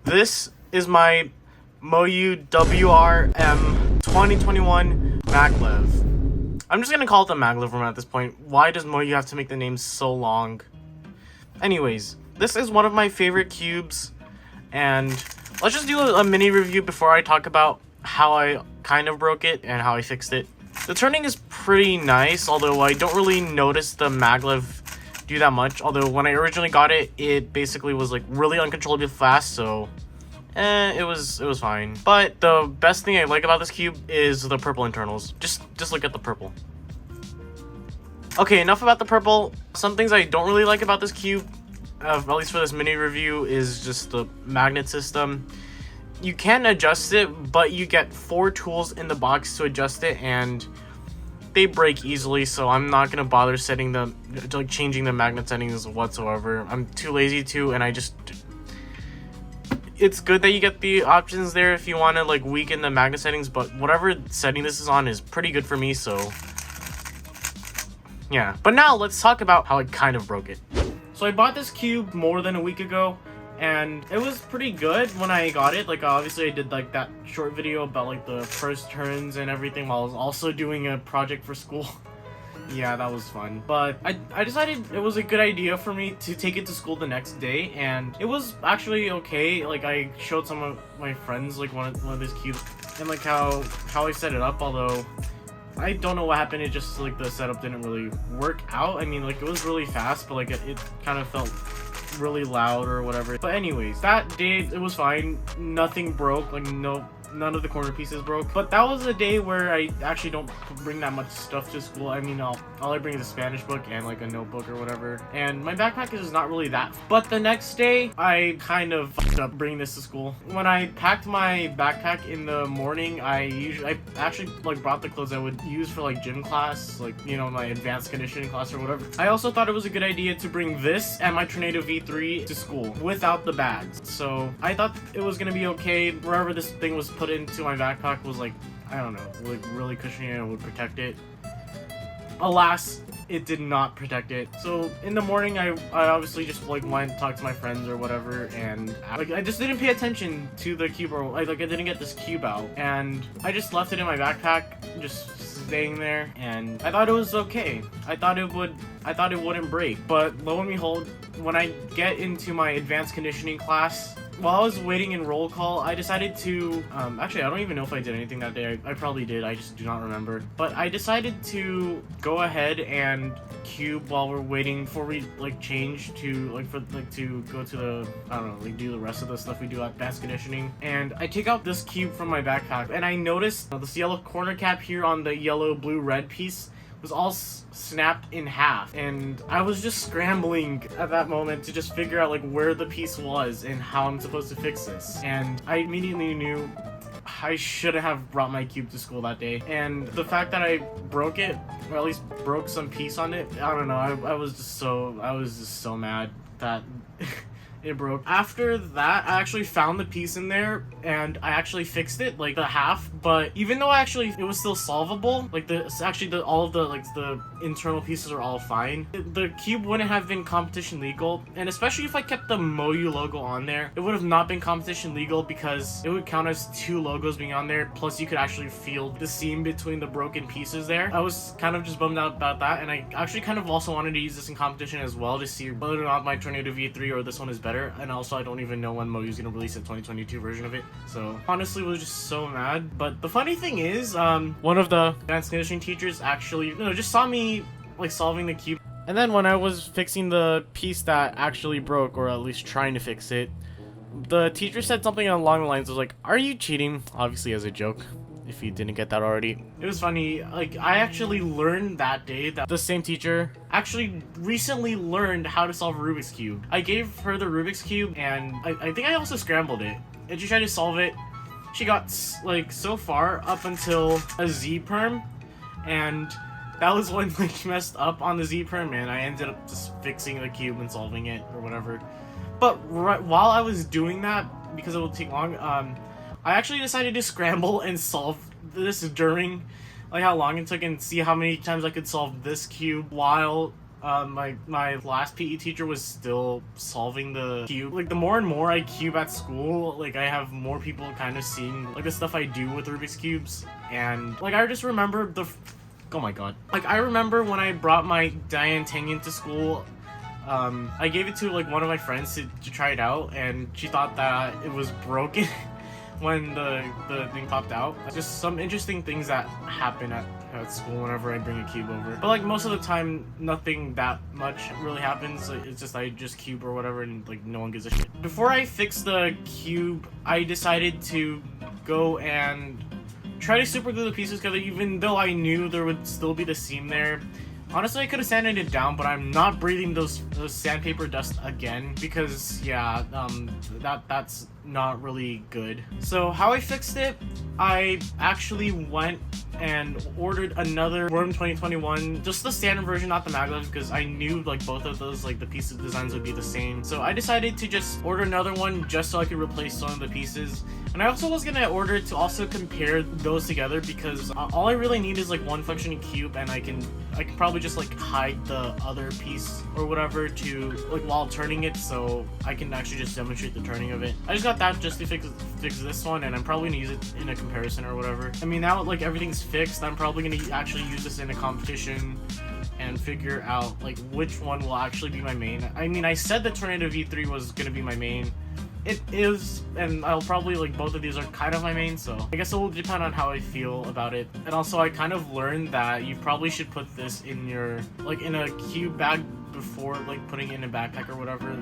This is my Moyu WRM 2021 Maglev. I'm just gonna call it the Maglev room at this point. Why does Moyu have to make the name so long? Anyways, this is one of my favorite cubes, and let's just do a mini review before I talk about how I kind of broke it and how I fixed it. The turning is pretty nice, although I don't really notice the Maglev do that much. Although when I originally got it, it basically was like really uncontrollably fast, so it was fine. But the best thing I like about this cube is the purple internals. Just look at the purple. Okay, enough about the purple. Some things I don't really like about this cube, at least for this mini review, is just the magnet system. You can adjust it, but you get 4 tools in the box to adjust it, and they break easily, so I'm not gonna bother setting them, like changing the magnet settings whatsoever. I'm too lazy to, and it's good that you get the options there if you want to like weaken the magnet settings, but whatever setting this is on is pretty good for me, so yeah. But now let's talk about how I kind of broke it. So I bought this cube more than a week ago, and it was pretty good when I got it. Like, obviously I did like that short video about like the first turns and everything while I was also doing a project for school. Yeah, that was fun. But I decided it was a good idea for me to take it to school the next day, and it was actually okay. Like, I showed some of my friends like one of these cubes and like how I set it up, although I don't know what happened. It just like the setup didn't really work out. I mean, like, it was really fast, but like it kind of felt really loud or whatever. But anyways, that day it was fine. Nothing broke. Like, none of the corner pieces broke. But that was a day where I actually don't bring that much stuff to school. I mean, all I bring is a Spanish book and like a notebook or whatever, and my backpack is not really that. But the next day I kind of fucked up bringing this to school. When I packed my backpack in the morning, I actually like brought the clothes I would use for like gym class, like, you know, my advanced conditioning class or whatever. I also thought it was a good idea to bring this and my Tornado V3 to school without the bags. So I thought it was gonna be okay. Wherever this thing was put into my backpack was like, I don't know, like really cushiony and would protect it. Alas, it did not protect it. So in the morning, I obviously just like went and talked to my friends or whatever, and like I just didn't pay attention to the cube, or I didn't get this cube out, and I just left it in my backpack, just staying there, and I thought it was okay. I thought it wouldn't break, but lo and behold, when I get into my advanced conditioning class, while I was waiting in roll call, I decided to, actually, I don't even know if I did anything that day. I probably did, I just do not remember. But I decided to go ahead and cube while we're waiting for we, like, change to, to go to the, I don't know, like, do the rest of the stuff we do at advanced conditioning. And I take out this cube from my backpack, and I noticed this yellow corner cap here on the yellow, blue, red piece was all snapped in half, and I was just scrambling at that moment to just figure out like where the piece was and how I'm supposed to fix this. And I immediately knew I shouldn't have brought my cube to school that day, and the fact that I broke it, or at least broke some piece on it, I don't know, I was just so mad that it broke. After that, I actually found the piece in there, and I actually fixed it, like the half. But even though it was still solvable, like all of the internal pieces are all fine. The cube wouldn't have been competition legal, and especially if I kept the Moyu logo on there, it would have not been competition legal because it would count as 2 logos being on there. Plus, you could actually feel the seam between the broken pieces there. I was kind of just bummed out about that, and I actually kind of also wanted to use this in competition as well to see whether or not my Tornado V3 or this one is better. And also, I don't even know when Moyu's gonna release a 2022 version of it. So honestly, was just so mad. But the funny thing is, one of the advanced conditioning teachers actually, you know, just saw me like solving the cube. And then when I was fixing the piece that actually broke, or at least trying to fix it, the teacher said something along the lines of like, "Are you cheating?" Obviously as a joke, if you didn't get that already. It was funny, like, I actually learned that day that the same teacher actually recently learned how to solve a Rubik's Cube. I gave her the Rubik's Cube, and I think I also scrambled it, and she tried to solve it. She got, like, so far up until a Z-perm, and that was when, like, she messed up on the Z-perm, and I ended up just fixing the cube and solving it, or whatever. But while I was doing that, because it would take long, I actually decided to scramble and solve this during like how long it took, and see how many times I could solve this cube while my last PE teacher was still solving the cube. Like, the more and more I cube at school, like, I have more people kind of seeing like the stuff I do with Rubik's cubes. And like, I just remember oh my god, like, I remember when I brought my Diane Tangen to school. I gave it to like one of my friends to try it out, and she thought that it was broken when the thing popped out. Just some interesting things that happen at school whenever I bring a cube over. But like, most of the time, nothing that much really happens. Like, it's just I just cube or whatever, and like, no one gives a shit. Before I fixed the cube, I decided to go and try to super glue the pieces together, even though I knew there would still be the seam there. Honestly, I could have sanded it down, but I'm not breathing those sandpaper dust again, because yeah, that's not really good. So how I fixed it, I actually went and ordered another Worm 2021, just the standard version, not the Maglev, because I knew like both of those, like the piece of designs would be the same. So I decided to just order another one just so I could replace some of the pieces. And I also was gonna order to also compare those together, because all I really need is like one functioning cube, and I can probably just like hide the other piece or whatever to like while turning it, so I can actually just demonstrate the turning of it. I just got that just to fix this one, and I'm probably gonna use it in a comparison or whatever. I mean, now like everything's fixed, I'm probably gonna actually use this in a competition and figure out like which one will actually be my main. I mean, I said the Tornado V3 was gonna be my main. It is, and I'll probably like both of these are kind of my main, so I guess it will depend on how I feel about it. And also, I kind of learned that you probably should put this in your like in a cube bag before like putting it in a backpack or whatever.